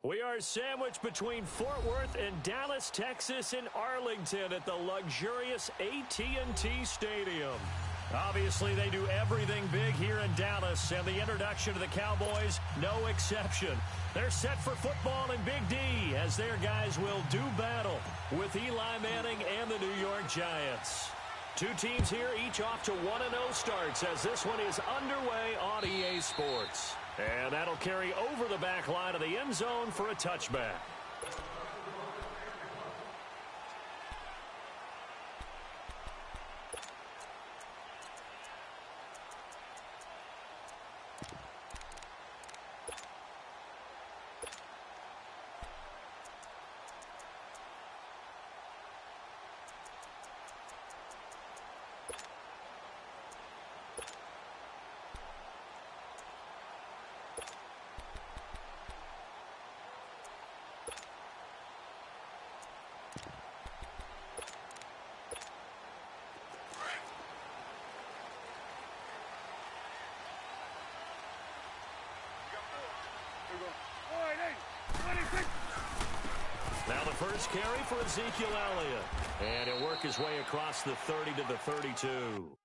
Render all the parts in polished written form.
We are sandwiched between Fort Worth and Dallas, Texas, and Arlington at the luxurious AT&T Stadium. Obviously, they do everything big here in Dallas, and the introduction to the Cowboys, no exception. They're set for football in Big D as their guys will do battle with Eli Manning and the New York Giants. Two teams here, each off to 1-0 starts as this one is underway on EA Sports. And that'll carry over the back line of the end zone for a touchback. Now the first carry for Ezekiel Elliott. And he'll work his way across the 30 to the 32.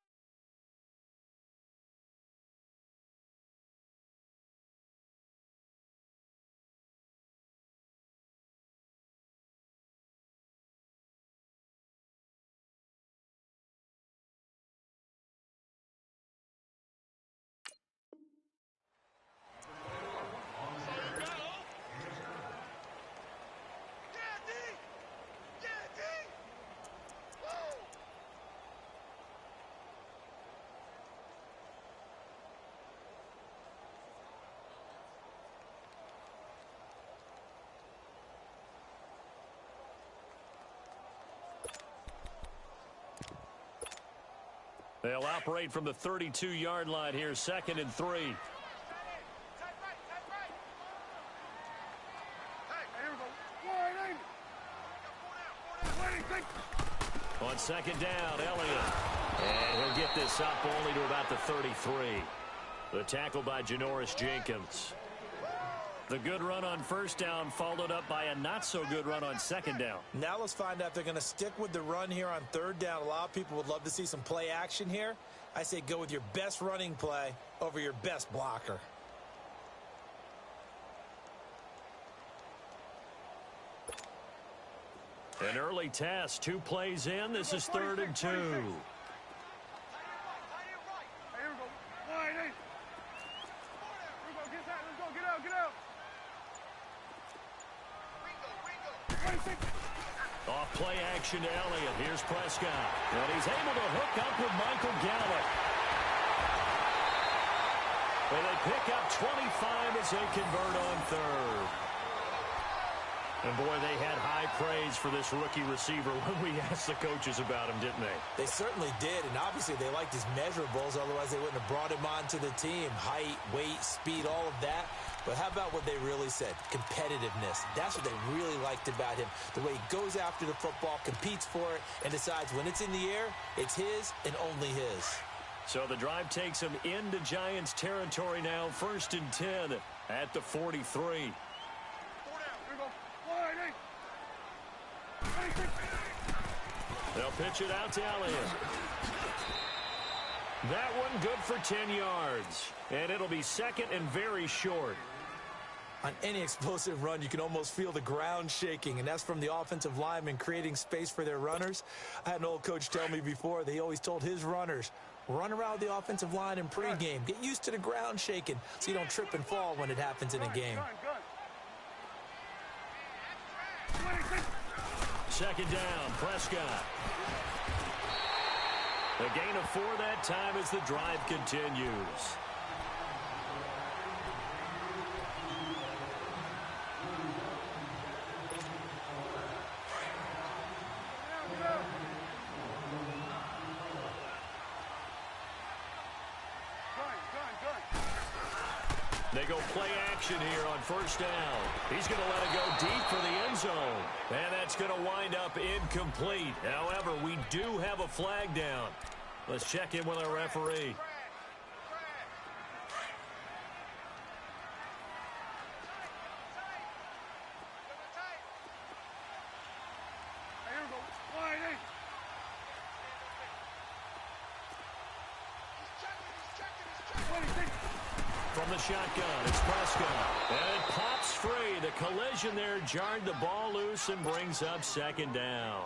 They'll operate from the 32-yard line here, 2nd and 3. On 2nd down, Elliott. And he'll get this up only to about the 33. The tackle by Janoris Jenkins. The good run on 1st down followed up by a not-so-good run on 2nd down. Now let's find out if they're going to stick with the run here on 3rd down. A lot of people would love to see some play action here. I say go with your best running play over your best blocker. An early test, 2 plays in. This is 3rd and 2. Off play action to Elliott. Here's Prescott. And he's able to hook up with Michael Gallup. And they pick up 25 as they convert on 3rd. And, boy, they had high praise for this rookie receiver when we asked the coaches about him, didn't they? They certainly did, and obviously they liked his measurables. Otherwise, they wouldn't have brought him onto the team. Height, weight, speed, all of that. But how about what they really said? Competitiveness. That's what they really liked about him. The way he goes after the football, competes for it, and decides when it's in the air, it's his and only his. So the drive takes him into Giants territory now. 1st and 10 at the 43. They'll pitch it out to Elliott. That one good for 10 yards. And it'll be 2nd and very short. On any explosive run, you can almost feel the ground shaking, and that's from the offensive linemen creating space for their runners. I had an old coach tell me before, they always told his runners, run around the offensive line in pregame. Get used to the ground shaking so you don't trip and fall when it happens in a game. 2nd down, Prescott. The gain of 4 that time as the drive continues. They go play action here on 1st down. He's going to let it go deep for the end zone. And that's going to wind up incomplete. However, we do have a flag down. Let's check in with our referee. From the shotgun, it's Prescott. And it pops free. The collision there jarred the ball loose and brings up second down.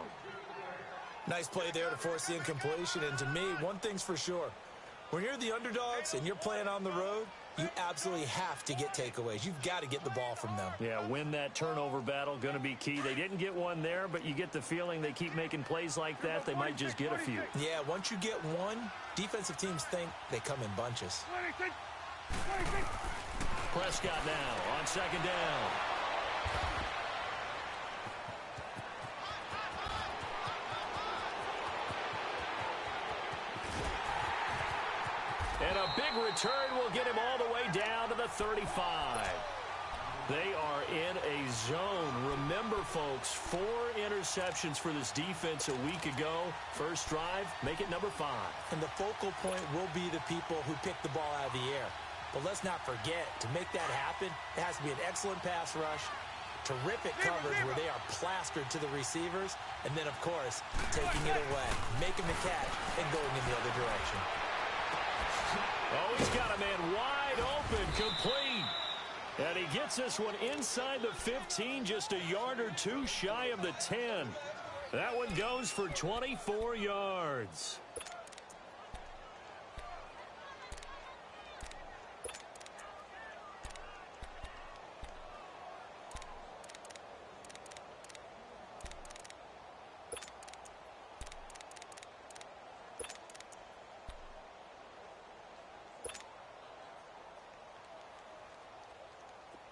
Nice play there to force the incompletion. And to me, one thing's for sure. When you're the underdogs and you're playing on the road, you absolutely have to get takeaways. You've got to get the ball from them. Yeah, win that turnover battle, going to be key. They didn't get one there, but you get the feeling they keep making plays like that, they might just get a few. Yeah, once you get one, defensive teams think they come in bunches. Prescott now on second down. And a big return will get him all the way down to the 35. They are in a zone. Remember, folks, 4 interceptions for this defense a week ago. First drive, make it number 5. And the focal point will be the people who pick the ball out of the air. But let's not forget, to make that happen, it has to be an excellent pass rush, terrific coverage where they are plastered to the receivers, and then, of course, taking it away, making the catch, and going in the other direction. Oh, he's got a man wide open, complete. And he gets this one inside the 15, just a yard or 2 shy of the 10. That one goes for 24 yards.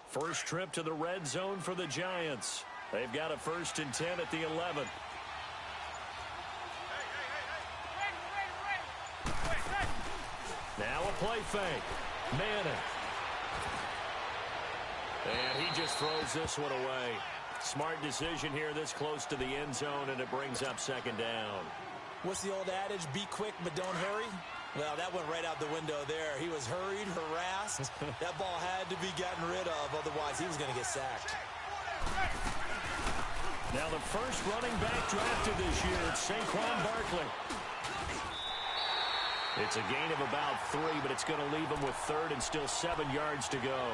First trip to the red zone for the Giants. They've got a 1st and 10 at the 11. Now a play fake. Manning. And he just throws this one away. Smart decision here this close to the end zone, and it brings up second down. What's the old adage? Be quick, but don't hurry. Well, that went right out the window there. He was hurried, harassed. That ball had to be gotten rid of, otherwise he was going to get sacked. Now the first running back drafted this year, it's Saquon Barkley. It's a gain of about 3, but it's going to leave him with 3rd and still 7 yards to go.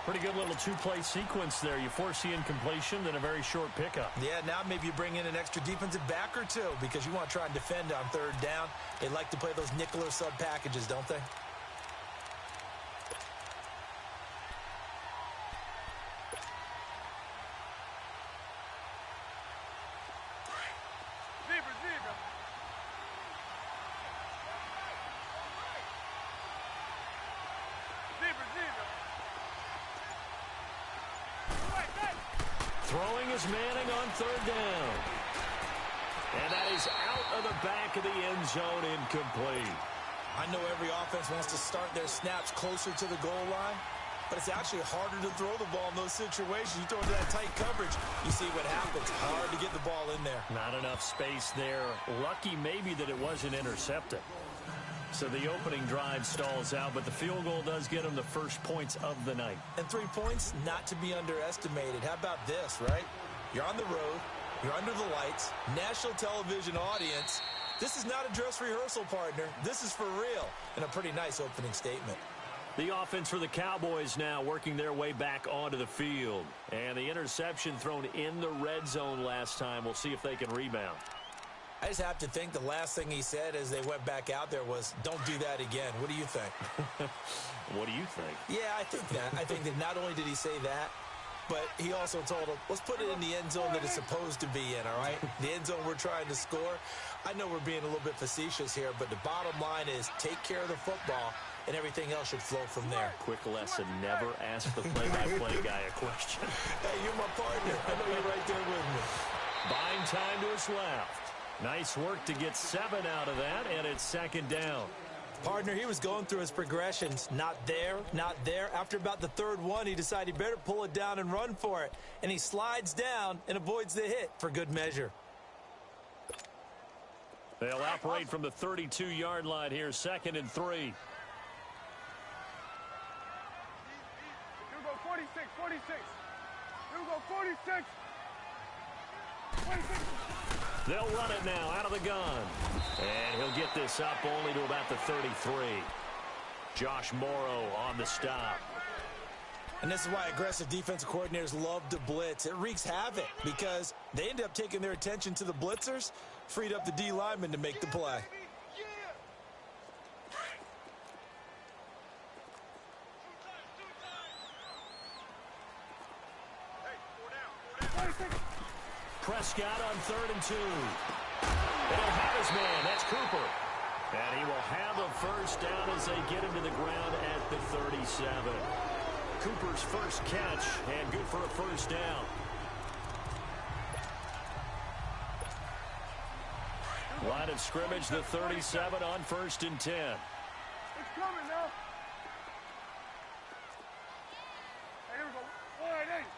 Pretty good little 2-play sequence there. You force the incompletion, then a very short pickup. Yeah, now maybe you bring in an extra defensive back or 2 because you want to try and defend on 3rd down. They like to play those nickel or sub packages, don't they? Throwing is Manning on 3rd down. And that is out of the back of the end zone, incomplete. I know every offense wants to start their snaps closer to the goal line, but it's actually harder to throw the ball in those situations. You throw into that tight coverage, you see what happens. Hard to get the ball in there. Not enough space there. Lucky maybe that it wasn't intercepted. So the opening drive stalls out, but the field goal does get them the first points of the night. And 3 points, not to be underestimated. How about this, right? You're on the road. You're under the lights. National television audience. This is not a dress rehearsal, partner. This is for real. And a pretty nice opening statement. The offense for the Cowboys now working their way back onto the field. And the interception thrown in the red zone last time. We'll see if they can rebound. I just have to think the last thing he said as they went back out there was, don't do that again. What do you think? What do you think? Yeah, I think that. I think that not only did he say that, but he also told him, let's put it in the end zone that it's supposed to be in, all right? The end zone we're trying to score. I know we're being a little bit facetious here, but the bottom line is take care of the football, and everything else should flow from there. Quick lesson, never ask the play-by-play guy a question. Hey, you're my partner. I know you're right there with me. Buying time to his left. Nice work to get 7 out of that, and it's second down. Partner, he was going through his progressions. Not there, not there. After about the 3rd one, he decided he better pull it down and run for it. And he slides down and avoids the hit for good measure. They'll operate from the 32-yard line here, 2nd and 3. You go 46, 46. You go 46. 46. They'll run it now out of the gun. And he'll get this up only to about the 33. Josh Morrow on the stop. And this is why aggressive defensive coordinators love to blitz. It wreaks havoc because they end up taking their attention to the blitzers, freed up the D lineman to make the play. Prescott on 3rd and 2. And he'll have his man. That's Cooper. And he will have a first down as they get him to the ground at the 37. Cooper's first catch, and good for a first down. Line of scrimmage, the 37 on 1st and 10. It's coming now. Hey, here we go. Wide eight.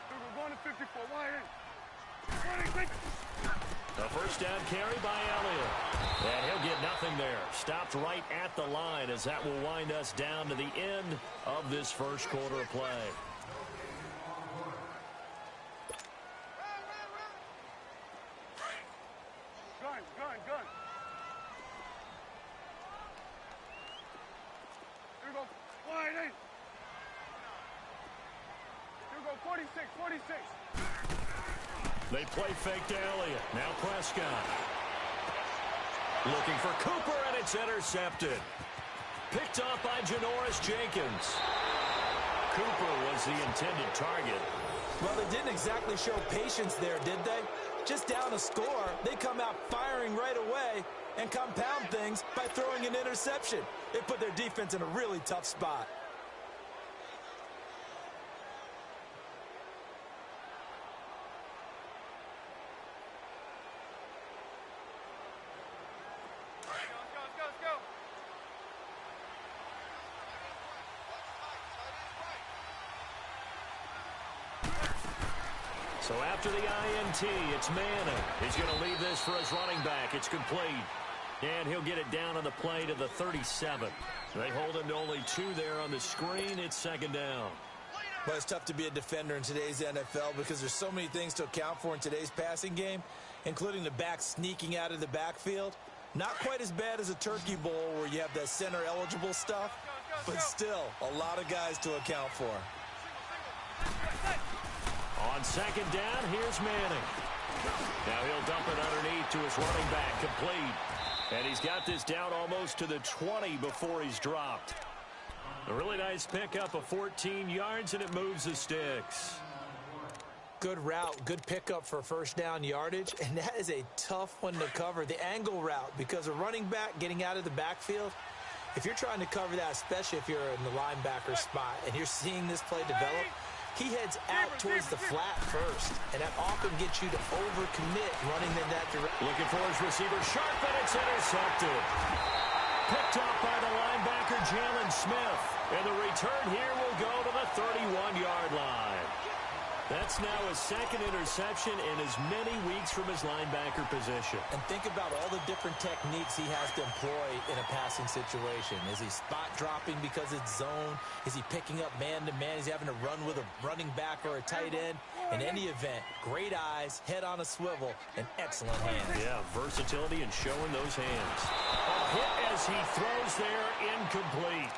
Here we go. Going to 54. Wide eight. 26. A first down carry by Elliott. And he'll get nothing there. Stopped right at the line as that will wind us down to the end of this first quarter of play. Gun. Here we go. Wide eight. Here we go. 46. They play fake to Elliott. Now Prescott. Looking for Cooper, and it's intercepted. Picked off by Janoris Jenkins. Cooper was the intended target. Well, they didn't exactly show patience there, did they? Just down a score, they come out firing right away and compound things by throwing an interception. It put their defense in a really tough spot. Let's go. So after the INT, it's Manning. He's going to leave this for his running back. It's complete. And he'll get it down on the play to the 37. They hold him to only 2 there on the screen. It's 2nd down. But it's tough to be a defender in today's NFL because there's so many things to account for in today's passing game, including the back sneaking out of the backfield. Not quite as bad as a turkey bowl where you have that center-eligible stuff, but still a lot of guys to account for. On 2nd down, here's Manning. Now he'll dump it underneath to his running back, complete. And he's got this down almost to the 20 before he's dropped. A really nice pickup of 14 yards, and it moves the sticks. Good route, good pickup for first down yardage, and that is a tough one to cover, the angle route, because a running back getting out of the backfield, if you're trying to cover that, especially if you're in the linebacker spot and you're seeing this play develop, he heads out towards the flat first, and that often gets you to overcommit running in that direction. Looking for his receiver, sharp, and it's intercepted. Picked up by the linebacker, Jalen Smith. And the return here will go to the 31-yard line. That's now his 2nd interception in as many weeks from his linebacker position. And think about all the different techniques he has to employ in a passing situation. Is he spot dropping because it's zone? Is he picking up man-to-man? Is he having to run with a running back or a tight end? In any event, great eyes, head on a swivel, and excellent hands. Yeah, versatility and showing those hands. A hit as he throws there, incomplete.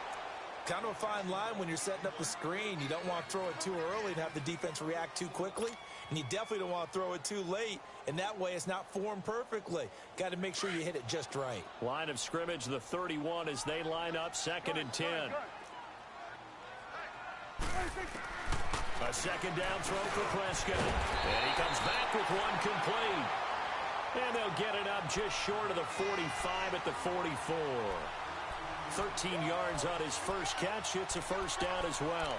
Kind of a fine line when you're setting up the screen. You don't want to throw it too early and have the defense react too quickly. And you definitely don't want to throw it too late. And that way it's not formed perfectly. Got to make sure you hit it just right. Line of scrimmage, the 31 as they line up 2nd and 10. A 2nd down throw for Prescott. And he comes back with one complete. And they'll get it up just short of the 45 at the 44. 13 yards on his first catch. It's a first down as well.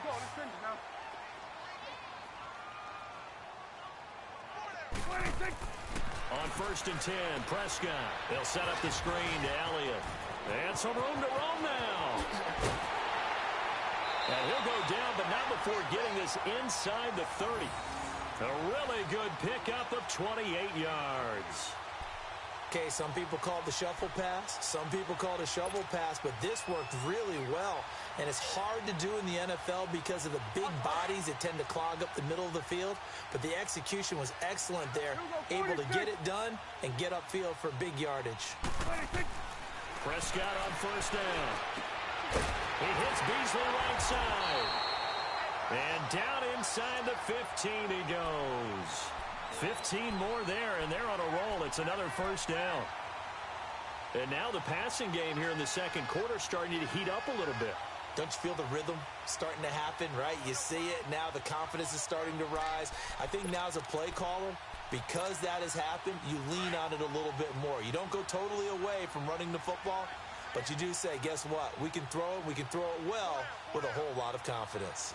Let's finish now. 26. On 1st and 10, Prescott. They'll set up the screen to Elliott. And some room to roam now. And he'll go down, but not before getting this inside the 30. A really good pickup of 28 yards. Okay, some people call it the shuffle pass. Some people call it a shovel pass, but this worked really well. And it's hard to do in the NFL because of the big bodies that tend to clog up the middle of the field. But the execution was excellent there, able to get it done and get upfield for big yardage. Prescott on first down. He hits Beasley right side. And down inside the 15 he goes. 15 more there, and they're on a roll. It's another first down. And now the passing game here in the second quarter starting to heat up a little bit. Don't you feel the rhythm starting to happen, right? You see it now. The confidence is starting to rise. I think now as a play caller, because that has happened, you lean on it a little bit more. You don't go totally away from running the football, but you do say, guess what? We can throw it. We can throw it well with a whole lot of confidence.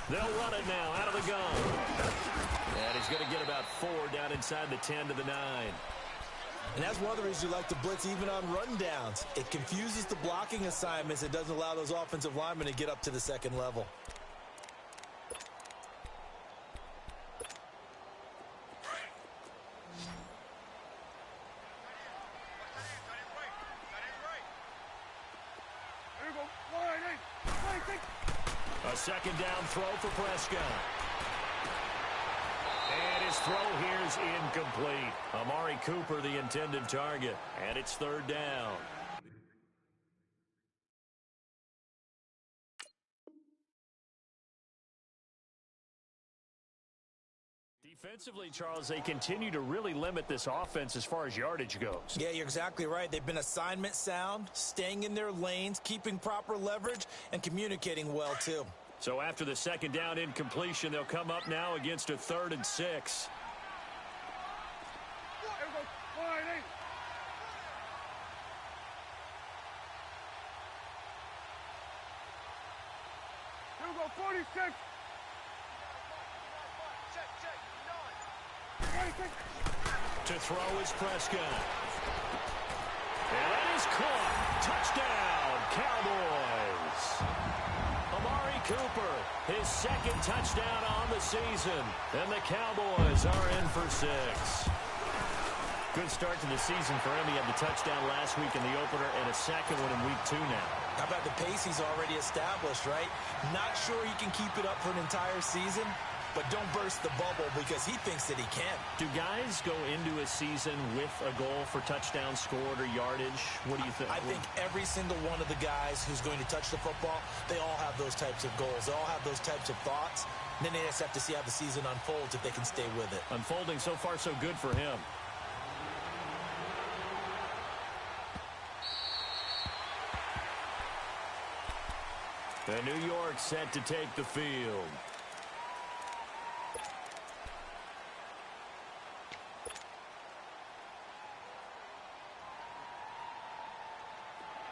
They'll run it now out of the gun. And he's going to get about 4 down inside the 10 to the 9. And that's one of the reasons you like to blitz even on rundowns. It confuses the blocking assignments. It doesn't allow those offensive linemen to get up to the second level. A second down throw for Prescott. And his throw here is incomplete. Amari Cooper, the intended target. And it's third down. Defensively, Charles, they continue to really limit this offense as far as yardage goes. Yeah, you're exactly right. They've been assignment sound, staying in their lanes, keeping proper leverage, and communicating well, too. So after the second down incompletion, they'll come up now against a 3rd and 6. Here we go, 46. To throw is Prescott. And that is caught. Touchdown, Cowboys. Amari Cooper, his second touchdown on the season. And the Cowboys are in for 6. Good start to the season for him. He had the touchdown last week in the opener and a second one in week 2 now. How about the pace he's already established, right? Not sure he can keep it up for an entire season, but don't burst the bubble because he thinks that he can. Do guys go into a season with a goal for touchdown scored or yardage? What do you think? I think every single one of the guys who's going to touch the football, they all have those types of goals. They all have those types of thoughts. And then they just have to see how the season unfolds if they can stay with it. Unfolding so far so good for him. And New York set to take the field.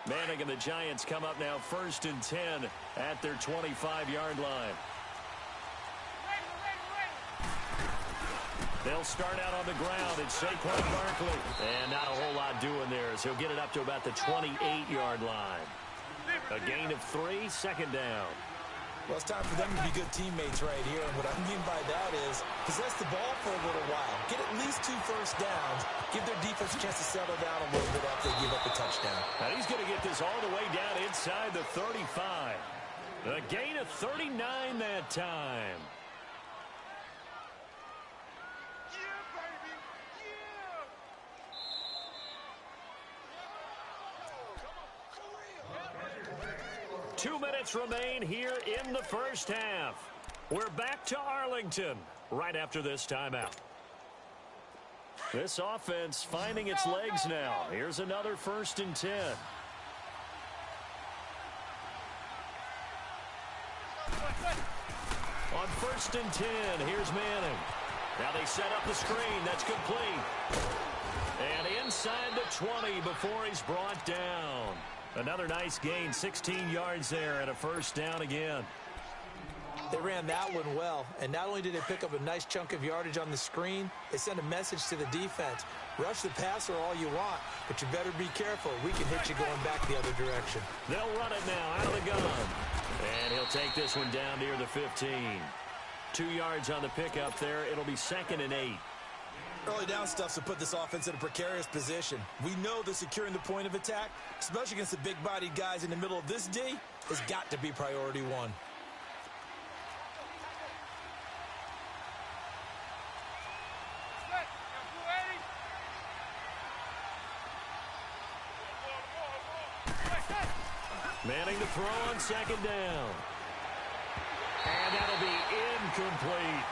Manning and the Giants come up now 1st and 10 at their 25-yard line. They'll start out on the ground. It's Saquon Barkley. And not a whole lot doing there as he'll get it up to about the 28-yard line. A gain of 3, second down. Well, it's time for them to be good teammates right here. And what I mean by that is possess the ball for a little while. Get at least 2 first downs. Give their defense a chance to settle down a little bit after they give up the touchdown. Now he's going to get this all the way down inside the 35. A gain of 39 that time. Yeah, baby. Yeah. 2 minutes remain here in the first half. We're back to Arlington right after this timeout. This offense finding its legs now. Here's another 1st and 10. On 1st and 10, here's Manning. Now they set up the screen. That's complete. And inside the 20 before he's brought down. Another nice gain, 16 yards there and a first down again. They ran that one well, and not only did they pick up a nice chunk of yardage on the screen, they sent a message to the defense. Rush the passer all you want, but you better be careful. We can hit you going back the other direction. They'll run it now out of the gun. And he'll take this one down near the 15. 2 yards on the pickup there. It'll be 2nd and 8. Early down stuff to put this offense in a precarious position. We know that securing the point of attack, especially against the big-bodied guys in the middle of this D, has got to be priority one. Manning the throw on 2nd down. And that'll be incomplete.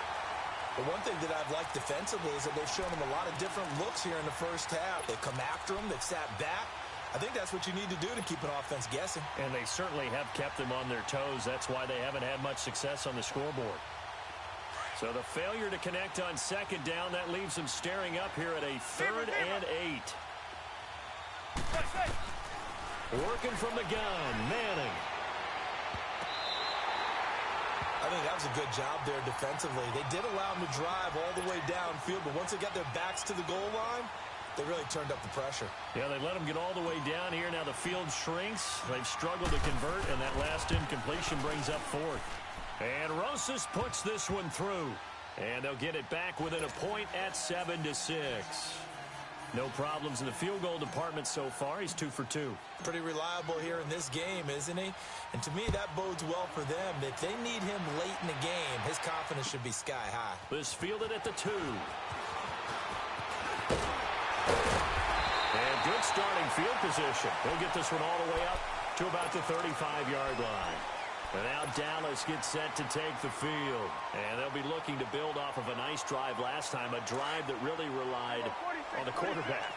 The one thing that I've liked defensively is that they've shown them a lot of different looks here in the first half. They've come after them. They've sat back. I think that's what you need to do to keep an offense guessing. And they certainly have kept them on their toes. That's why they haven't had much success on the scoreboard. So the failure to connect on 2nd down, that leaves them staring up here at a 3rd and 8. Working from the gun, Manning. I think that was a good job there defensively. They did allow them to drive all the way downfield, but once they got their backs to the goal line, they really turned up the pressure. Yeah, they let them get all the way down here. Now the field shrinks. They've struggled to convert, and that last incompletion brings up 4th. And Rosas puts this one through. And they'll get it back within a point at 7-6. No problems in the field goal department so far. He's 2 for 2. Pretty reliable here in this game, isn't he? And to me, that bodes well for them. If they need him late in the game, his confidence should be sky high. This fielded at the 2. And good starting field position. He'll get this one all the way up to about the 35-yard line. And now Dallas gets set to take the field. And they'll be looking to build off of a nice drive last time, a drive that really relied on the quarterback.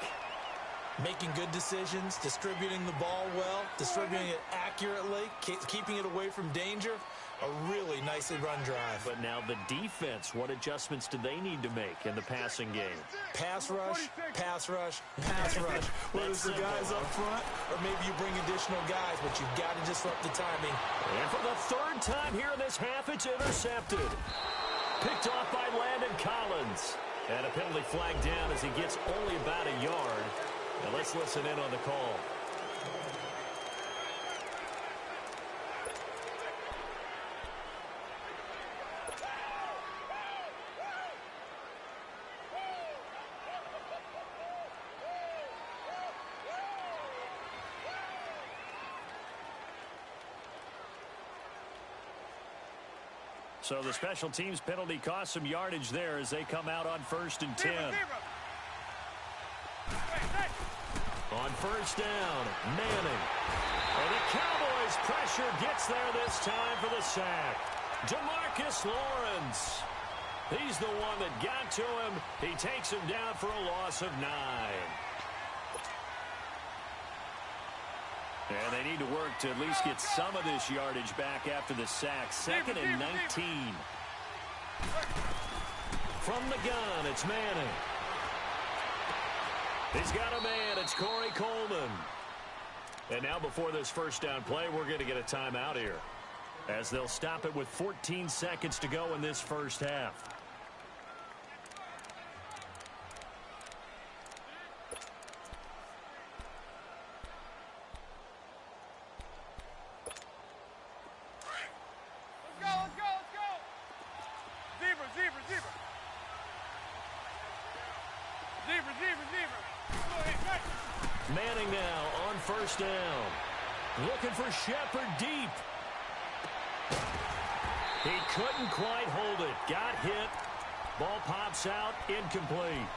Making good decisions, distributing the ball well, distributing it accurately, keeping it away from danger. A really nicely run drive. But now the defense, what adjustments do they need to make in the passing game? Pass rush, pass rush, pass rush. Whether it's the guys up front or maybe you bring additional guys, but you've got to disrupt the timing. And for the 3rd time here in this half, it's intercepted. Picked off by Landon Collins. And a penalty flag down as he gets only about a yard. Now let's listen in on the call. So the special teams penalty cost some yardage there as they come out on 1st and 10. On 1st down, Manning. And the Cowboys pressure gets there this time for the sack. DeMarcus Lawrence. He's the one that got to him. He takes him down for a loss of 9. And they need to work to at least get some of this yardage back after the sack. 2nd and 19. From the gun, it's Manning. He's got a man. It's Corey Coleman. And now before this 1st down play, we're going to get a timeout here, as they'll stop it with 14 seconds to go in this 1st half. Manning now on 1st down. Looking for Shepard deep. He couldn't quite hold it. Got hit. Ball pops out. Incomplete.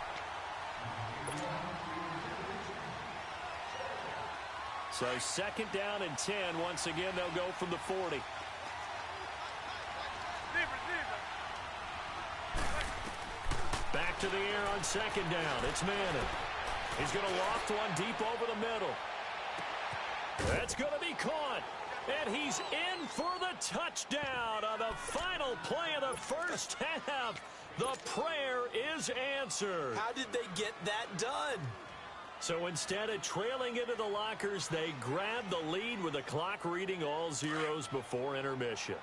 So 2nd down and 10. Once again, they'll go from the 40. Back to the air on 2nd down. It's Manning. He's going to loft one deep over the middle. That's going to be caught. And he's in for the touchdown on the final play of the 1st half. The prayer is answered. How did they get that done? So instead of trailing into the lockers, they grabbed the lead with the clock reading all zeros before intermission.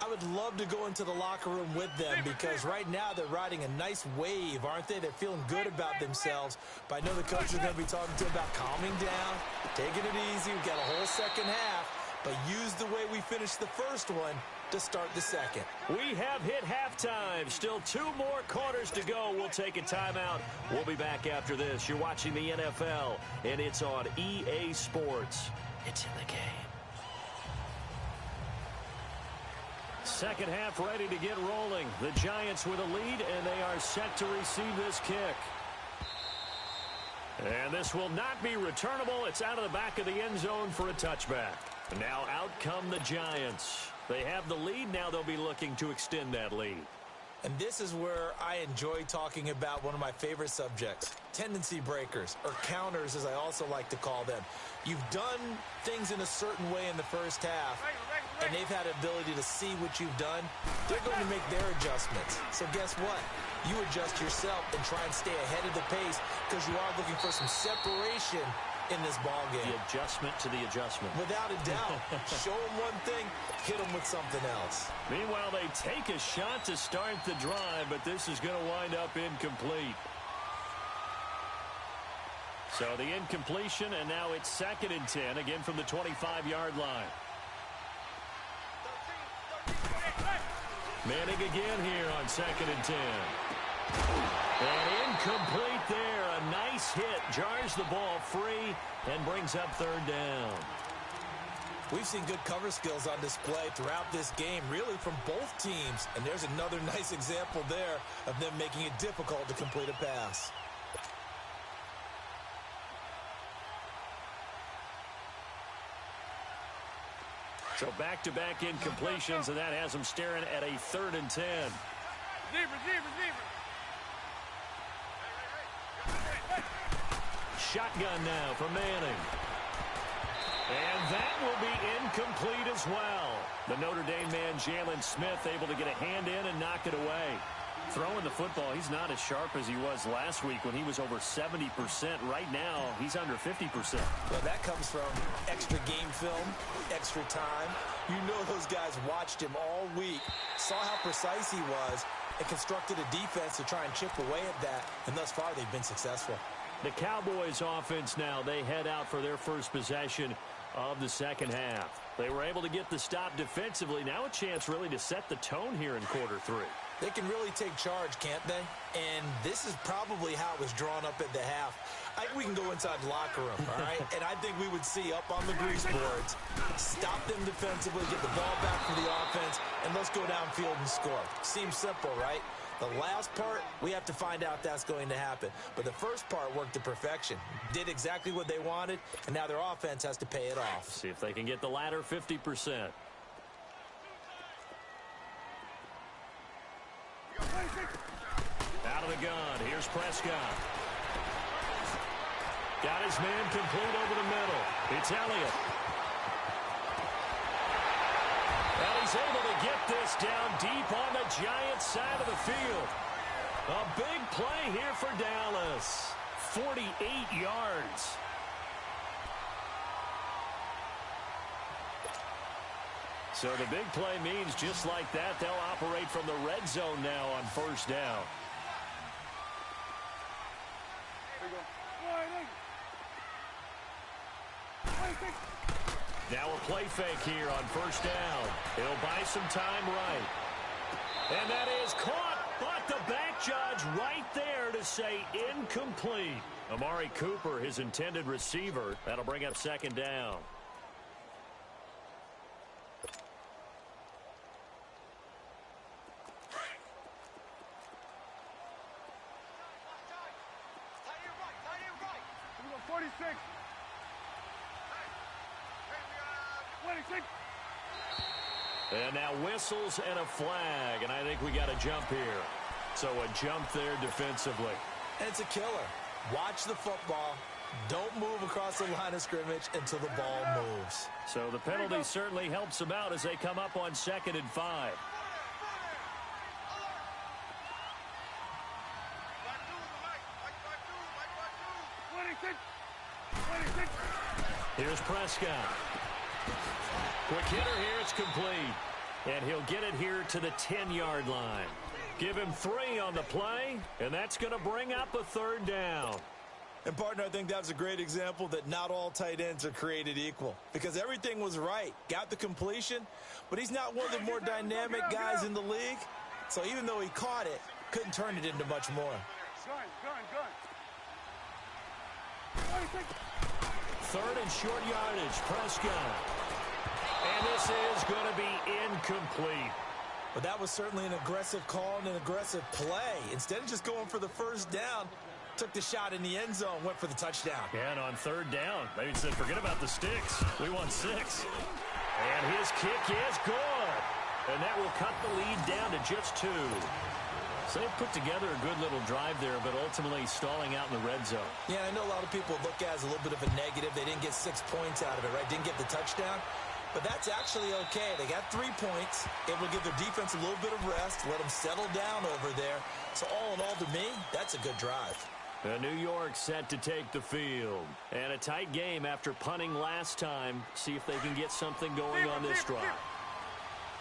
I would love to go into the locker room with them because right now they're riding a nice wave, aren't they? They're feeling good about themselves. But I know the coach is going to be talking to them about calming down, taking it easy. We've got a whole 2nd half. But use the way we finished the 1st one to start the second. We have hit halftime. Still 2 more quarters to go. We'll take a timeout. We'll be back after this. You're watching the NFL, and it's on EA Sports. It's in the game. Second half ready to get rolling. The Giants with a lead, and they are set to receive this kick. And this will not be returnable. It's out of the back of the end zone for a touchback. Now out come the Giants. They have the lead. Now they'll be looking to extend that lead. And this is where I enjoy talking about one of my favorite subjects, tendency breakers, or counters as I also like to call them. You've done things in a certain way in the first half, and they've had the ability to see what you've done. They're going to make their adjustments. So guess what? You adjust yourself and try and stay ahead of the pace because you are looking for some separation in this ball game. The adjustment to the adjustment. Without a doubt. Show them one thing, hit them with something else. Meanwhile, they take a shot to start the drive, but this is going to wind up incomplete. So the incompletion, and now it's 2nd and 10, again from the 25-yard line. Manning again here on 2nd and 10. And incomplete there. A nice hit. Jars the ball free and brings up 3rd down. We've seen good cover skills on display throughout this game, really from both teams. And there's another nice example there of them making it difficult to complete a pass. So back-to-back incompletions, and that has them staring at a 3rd and 10. Receiver. Shotgun now for Manning. And that will be incomplete as well. The Notre Dame man, Jalen Smith, able to get a hand in and knock it away. Throwing the football, he's not as sharp as he was last week when he was over 70%. Right now, he's under 50%. Well, that comes from extra game film, extra time. You know those guys watched him all week, saw how precise he was, and constructed a defense to try and chip away at that. And thus far, they've been successful. The Cowboys offense now, they head out for their first possession of the second half. They were able to get the stop defensively. Now a chance really to set the tone here in quarter 3. They can really take charge, can't they? And this is probably how it was drawn up at the half. I think we can go inside the locker room, all right? And I think we would see up on the grease boards, stop them defensively, get the ball back for the offense, and let's go downfield and score. Seems simple, right? The last part, we have to find out if that's going to happen. But the first part worked to perfection. Did exactly what they wanted, and now their offense has to pay it off. See if they can get the latter 50%. Out of the gun. Here's Prescott. Got his man complete over the middle. It's Elliott. And he's able to get this down deep on the Giants side of the field. A big play here for Dallas. 48 yards. So the big play means just like that, they'll operate from the red zone now on 1st down. Now a play fake here on 1st down. He'll buy some time right. And that is caught, but the back judge right there to say incomplete. Amari Cooper, his intended receiver. That'll bring up 2nd down. And now whistles and a flag, and I think we got a jump here. So a jump there defensively. And it's a killer. Watch the football. Don't move across the line of scrimmage until the ball moves. So the penalty certainly helps them out as they come up on 2nd and 5. Here's Prescott. Quick hitter here, it's complete. And he'll get it here to the 10-yard line. Give him 3 on the play, and that's going to bring up a 3rd down. And, partner, I think that's a great example that not all tight ends are created equal because everything was right. Got the completion, but he's not one of the more dynamic guys in the league. So even though he caught it, couldn't turn it into much more. Third and short yardage, Prescott. And this is going to be incomplete. But that was certainly an aggressive call and an aggressive play. Instead of just going for the first down, took the shot in the end zone, went for the touchdown. And on third down, they said, forget about the sticks. We want 6. And his kick is good. And that will cut the lead down to just 2. So they put together a good little drive there, but ultimately stalling out in the red zone. Yeah, I know a lot of people look at it as a little bit of a negative. They didn't get 6 points out of it, right? Didn't get the touchdown. But that's actually okay. They got 3 points. Able to give their defense a little bit of rest, let them settle down over there. So all in all, to me, that's a good drive. New York set to take the field. And a tight game after punting last time. See if they can get something going on this drive.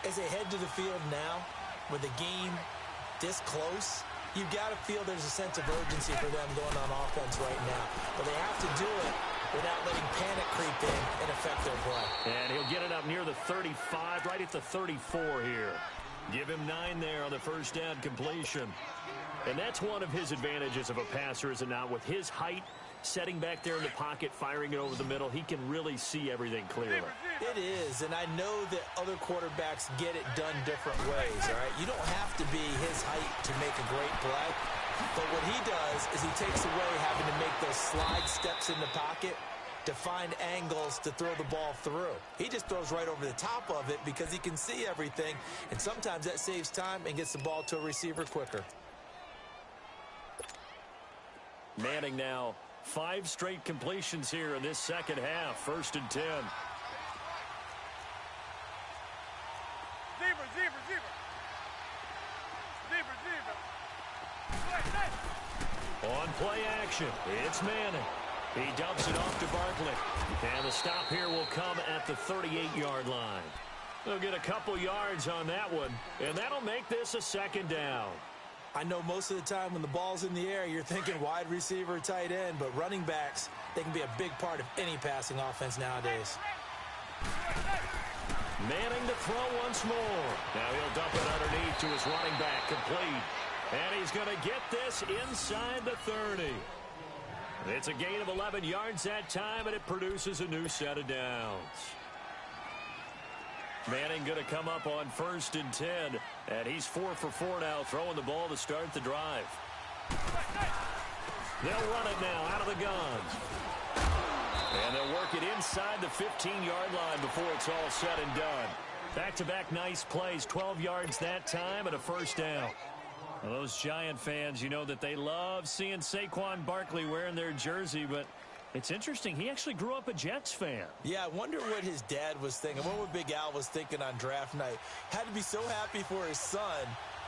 As they head to the field now, with the game this close, you've got to feel there's a sense of urgency for them going on offense right now. But they have to do it without letting panic creep in and affect their play. And he'll get it up near the 35, right at the 34 here. Give him 9 there on the first down completion. And that's one of his advantages of a passer, is it not? With his height, setting back there in the pocket, firing it over the middle, he can really see everything clearly. It is, and I know that other quarterbacks get it done different ways, all right? You don't have to be his height to make a great play, but what he does is he takes away having to make those slide steps in the pocket to find angles to throw the ball through. He just throws right over the top of it because he can see everything, and sometimes that saves time and gets the ball to a receiver quicker. Manning now 5 straight completions here in this second half. 1st and 10. On play action, it's Manning. He dumps it off to Barkley. And the stop here will come at the 38-yard line. They'll get a couple yards on that one, and that'll make this a 2nd down. I know most of the time when the ball's in the air, you're thinking wide receiver, tight end, but running backs, they can be a big part of any passing offense nowadays. Manning to throw once more. Now he'll dump it underneath to his running back, complete. And he's going to get this inside the 30. It's a gain of 11 yards that time, and it produces a new set of downs. Manning going to come up on 1st and 10, and he's 4 for 4 now, throwing the ball to start the drive. They'll run it now out of the gun. And they'll work it inside the 15-yard line before it's all said and done. Back-to-back nice plays, 12 yards that time, and a 1st down. Well, those Giant fans, you know that they love seeing Saquon Barkley wearing their jersey, but it's interesting. He actually grew up a Jets fan. Yeah, I wonder what his dad was thinking. What Big Al was thinking on draft night. Had to be so happy for his son.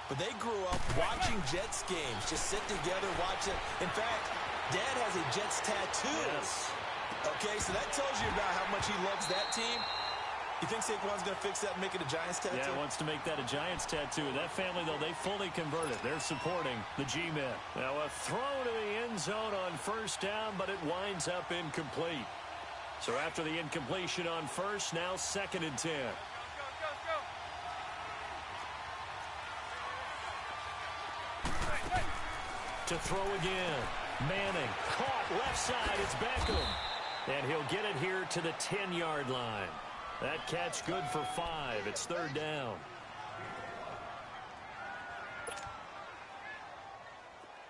But they grew up watching Jets games. Just sit together, watch it. In fact, Dad has a Jets tattoo. Yes. Okay, so that tells you about how much he loves that team. You think Saquon's going to fix that and make it a Giants tattoo? Yeah, wants to make that a Giants tattoo. That family, though, they fully converted. They're supporting the G-Men. Now a throw to the end zone on 1st down, but it winds up incomplete. So after the incompletion on 1st, now 2nd and 10. To throw again. Manning caught left side. It's Beckham. And he'll get it here to the 10-yard line. That catch good for 5. It's 3rd down.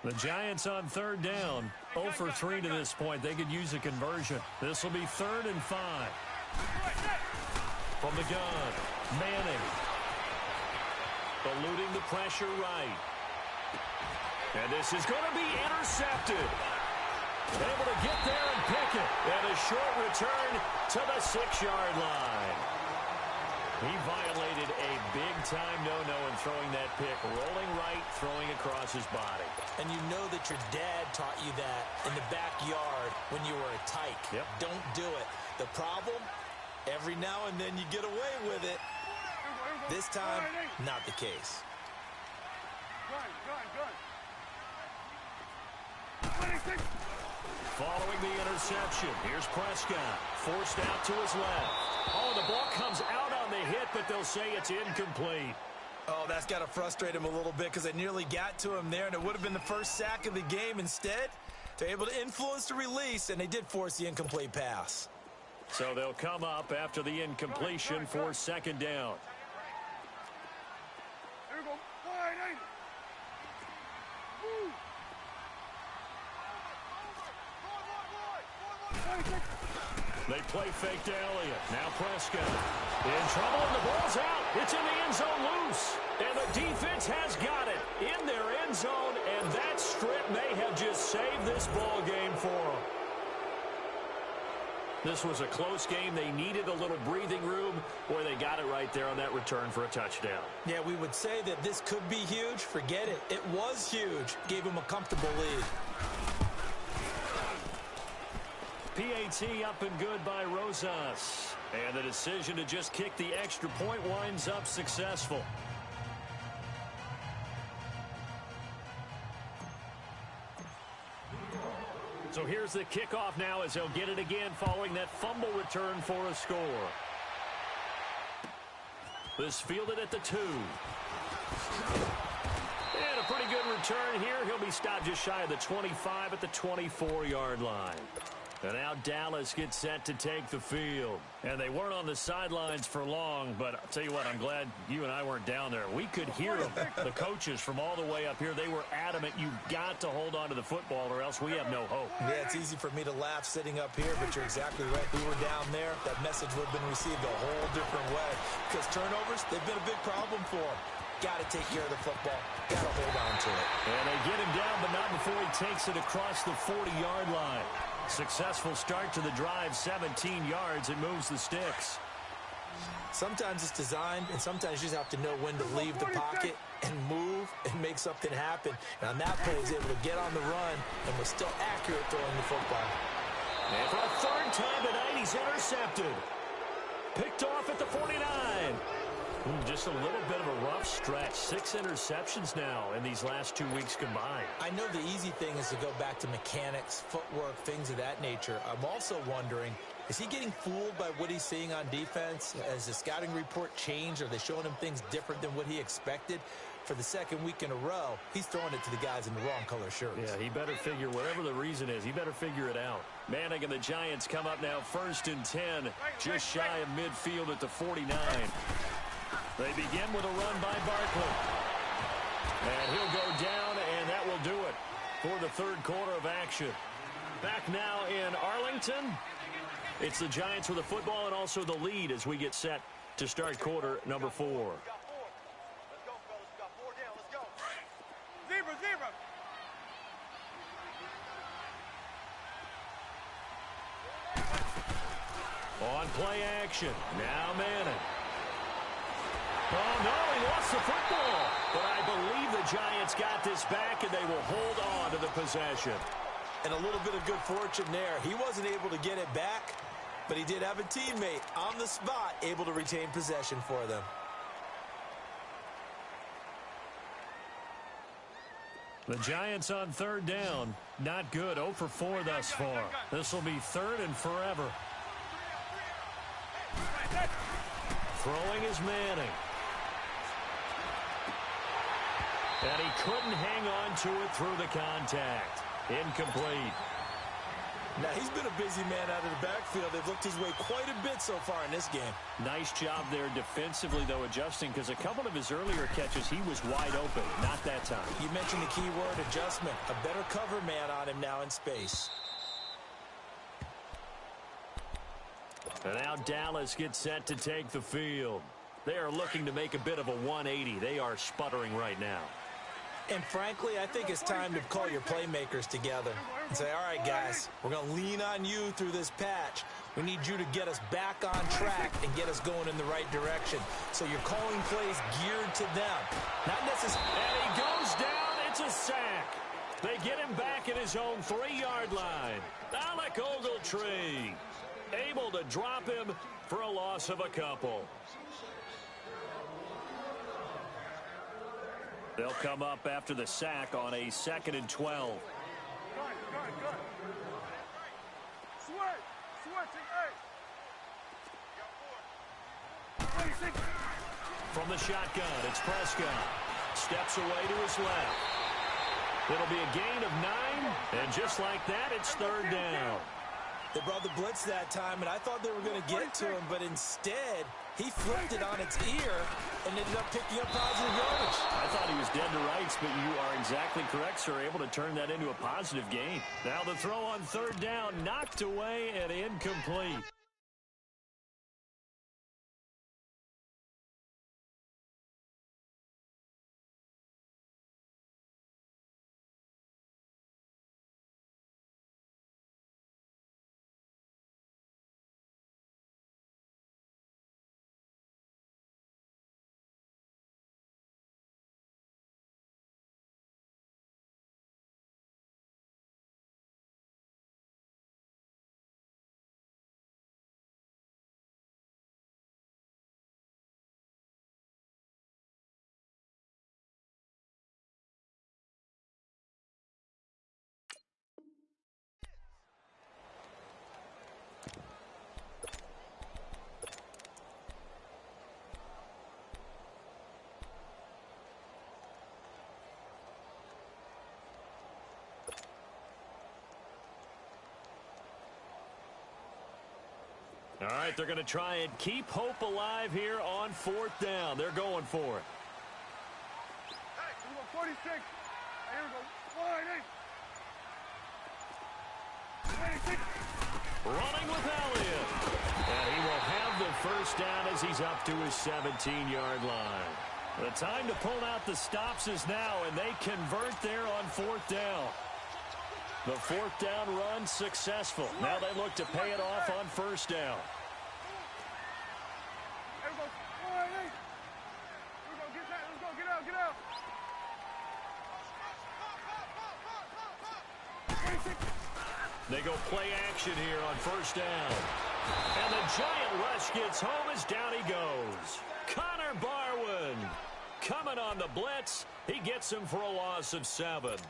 The Giants on 3rd down. 0 for 3 to this point. They could use a conversion. This will be 3rd and 5. From the gun, Manning. Eluding the pressure right. And this is going to be intercepted. Able to get there and pick it. And a short return to the 6-yard line. He violated a big-time no-no in throwing that pick. Rolling right, throwing across his body. And you know that your dad taught you that in the backyard when you were a tyke. Yep. Don't do it. The problem, every now and then you get away with it. This time, not the case. reception. Here's Prescott. Forced out to his left. Oh, the ball comes out on the hit, but they'll say it's incomplete. Oh, that's got to frustrate him a little bit because they nearly got to him there, and it would have been the first sack of the game. Instead, they're able to influence the release, and they did force the incomplete pass. So they'll come up after the incompletion for second down. Here we go. Wide, ain't it? Woo. They play fake to Elliott. Now Prescott. In trouble, and the ball's out. It's in the end zone loose. And the defense has got it in their end zone, and that strip may have just saved this ball game for them. This was a close game. They needed a little breathing room, or they got it right there on that return for a touchdown. Yeah, we would say that this could be huge. Forget it. It was huge. Gave them a comfortable lead. PAT up and good by Rosas. And the decision to just kick the extra point winds up successful. So here's the kickoff now as they'll get it again following that fumble return for a score. This fielded at the 2. And a pretty good return here. He'll be stopped just shy of the 25 at the 24-yard line. And now Dallas gets set to take the field. And they weren't on the sidelines for long, but I'll tell you what, I'm glad you and I weren't down there. We could hear them, the coaches from all the way up here. They were adamant, you've got to hold on to the football or else we have no hope. Yeah, it's easy for me to laugh sitting up here, but you're exactly right. We were down there. That message would have been received a whole different way. Because turnovers, they've been a big problem for them. Got to take care of the football. Got to hold on to it. And they get him down, but not before he takes it across the 40-yard line. Successful start to the drive, 17 yards. It moves the sticks. Sometimes it's designed, and sometimes you just have to know when to leave the pocket and move and make something happen. And on that play, he was able to get on the run and was still accurate throwing the football. And for a third time tonight, he's intercepted. Picked off at the 49. Just a little bit of a rough stretch. 6 interceptions now in these last 2 weeks combined. I know the easy thing is to go back to mechanics, footwork, things of that nature. I'm also wondering, is he getting fooled by what he's seeing on defense? Has the scouting report changed? Are they showing him things different than what he expected? For the second week in a row, he's throwing it to the guys in the wrong color shirts. Yeah, he better figure, whatever the reason is, he better figure it out. Manning and the Giants come up now 1st and 10, just shy of midfield at the 49. They begin with a run by Barkley. And he'll go down, and that will do it for the third quarter of action. Back now in Arlington. It's the Giants with the football and also the lead as we get set to start quarter number 4. Let's go, fellas. We got 4 down. Let's go. Zebra, zebra. On play action. Now Manning. Oh, no, he lost the football. But I believe the Giants got this back, and they will hold on to the possession. And a little bit of good fortune there. He wasn't able to get it back, but he did have a teammate on the spot able to retain possession for them. The Giants on 3rd down. Not good. 0 for 4 thus far. This will be 3rd and forever. Throwing is Manning. And he couldn't hang on to it through the contact. Incomplete. Now, he's been a busy man out of the backfield. They've looked his way quite a bit so far in this game. Nice job there defensively, though, adjusting, because a couple of his earlier catches, he was wide open. Not that time. You mentioned the key word, adjustment. A better cover man on him now in space. And now Dallas gets set to take the field. They are looking to make a bit of a 180. They are sputtering right now. And frankly, I think it's time to call your playmakers together and say, all right, guys, we're going to lean on you through this patch. We need you to get us back on track and get us going in the right direction. So you're calling plays geared to them. Not necessarily. And he goes down. It's a sack. They get him back at his own 3-yard line. Alec Ogletree able to drop him for a loss of a couple. They'll come up after the sack on a 2nd and 12. From the shotgun, it's Prescott. Steps away to his left. It'll be a gain of 9, and just like that, it's third down. They brought the blitz that time, and I thought they were going to get to him, but instead, he flipped it on its ear and ended up picking up positive yardage. I thought he was dead to rights, but you are exactly correct, sir. Able to turn that into a positive gain. Now the throw on third down, knocked away and incomplete. All right, they're going to try and keep hope alive here on fourth down. They're going for it. Hey, here we go, 46. Hey, here we go. 26. Running with Elliott. And he will have the first down as he's up to his 17-yard line. The time to pull out the stops is now, and they convert there on fourth down. The fourth down run successful. Now they look to pay it off on first down. Here we go. 48. Here we go. Get that. Let's go. Get out. Get out. 26. They go play action here on first down. And the giant rush gets home as down he goes. Connor Barwin coming on the blitz. He gets him for a loss of 7.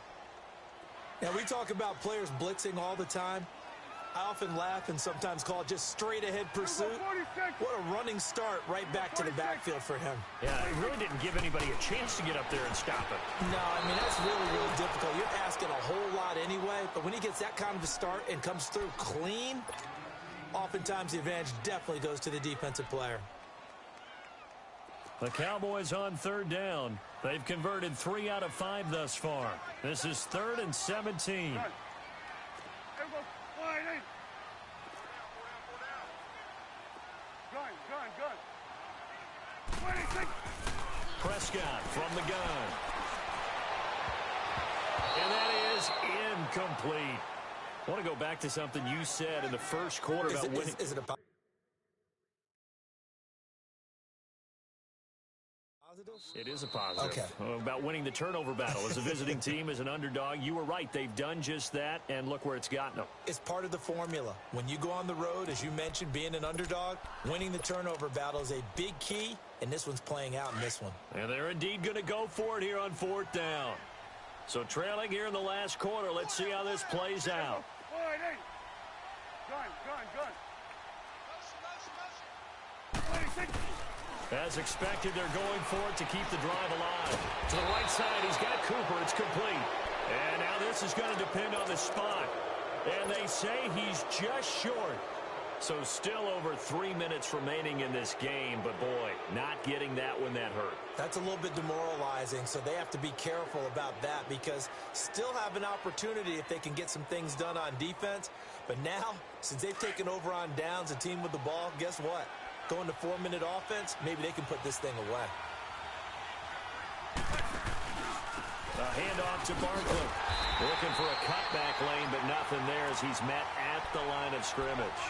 Now, we talk about players blitzing all the time. I often laugh and sometimes call it just straight-ahead pursuit. What a running start right back to the backfield for him. Yeah, he really didn't give anybody a chance to get up there and stop it. No, I mean, that's really, really difficult. You're asking a whole lot anyway, but when he gets that kind of a start and comes through clean, oftentimes the advantage definitely goes to the defensive player. The Cowboys on third down. They've converted 3 out of 5 thus far. This is 3rd and 17. Gun. Gun. 26. Prescott from the gun. And that is incomplete. I want to go back to something you said in the first quarter about winning. Is it a positive? It is a positive. Okay. About winning the turnover battle as a visiting team, as an underdog. You were right. They've done just that, and look where it's gotten them. It's part of the formula. When you go on the road, as you mentioned, being an underdog, winning the turnover battle is a big key, and this one's playing out in this one. And they're indeed going to go for it here on fourth down. So trailing here in the last quarter, let's see how this plays out. Gun. 26. As expected, they're going for it to keep the drive alive. To the right side, he's got Cooper. It's complete. And now this is going to depend on the spot. And they say he's just short. So still over 3 minutes remaining in this game. But, boy, not getting that when that hurt. That's a little bit demoralizing, so they have to be careful about that because still have an opportunity if they can get some things done on defense. But now, since they've taken over on downs, a team with the ball, guess what? Going to 4-minute offense, maybe they can put this thing away. A handoff to Barkley. Looking for a cutback lane, but nothing there as he's met at the line of scrimmage.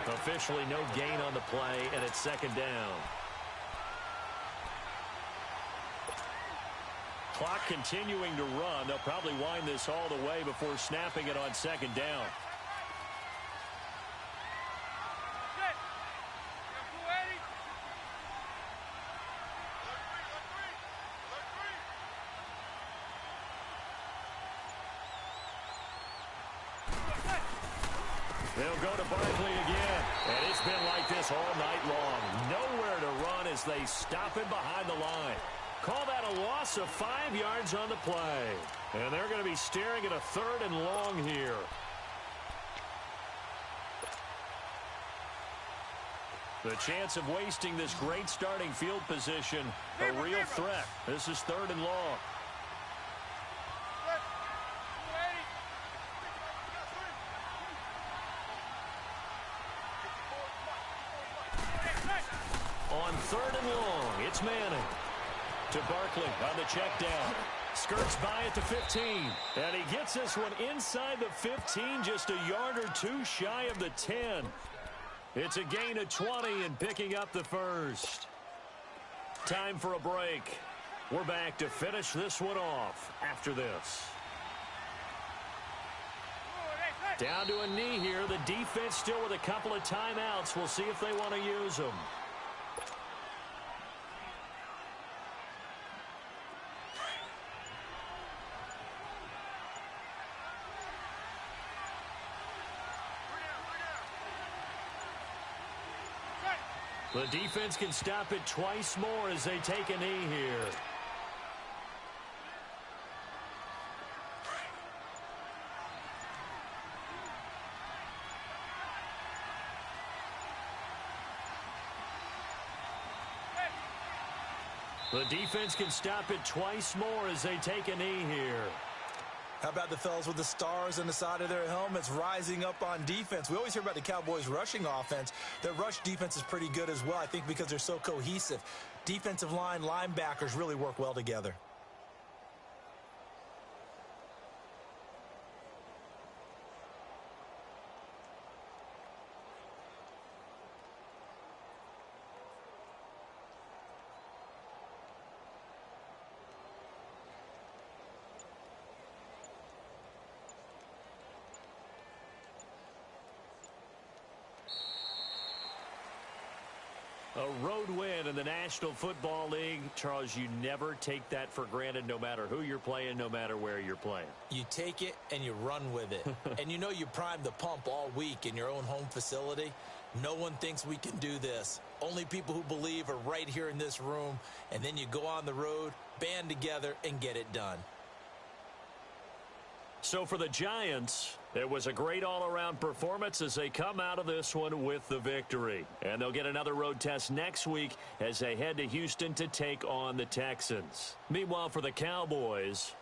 Officially no gain on the play, and it's second down. Clock continuing to run. They'll probably wind this all the way before snapping it on second down. They'll go to Barkley again. And it's been like this all night long. Nowhere to run as they stop him behind the line. Call that a loss of 5 yards on the play. And they're going to be staring at a 3rd and long here. The chance of wasting this great starting field position, a real threat. This is 3rd and long. On 3rd and long, it's Manning. To Barkley on the check down. Skirts by at the 15. And he gets this one inside the 15, just a yard or 2 shy of the 10. It's a gain of 20 and picking up the first. Time for a break. We're back to finish this one off after this. Down to a knee here. The defense still with a couple of timeouts. We'll see if they want to use them. The defense can stop it twice more as they take a knee here. The defense can stop it twice more as they take a knee here. How about the fellas with the stars on the side of their helmets rising up on defense? We always hear about the Cowboys' rushing offense. Their rush defense is pretty good as well, I think, because they're so cohesive. Defensive line, linebackers really work well together. A road win in the National Football League. Charles, you never take that for granted no matter who you're playing, no matter where you're playing. You take it and you run with it. And you know you primed the pump all week in your own home facility. No one thinks we can do this. Only people who believe are right here in this room. And then you go on the road, band together, and get it done. So for the Giants, it was a great all-around performance as they come out of this one with the victory. And they'll get another road test next week as they head to Houston to take on the Texans. Meanwhile, for the Cowboys,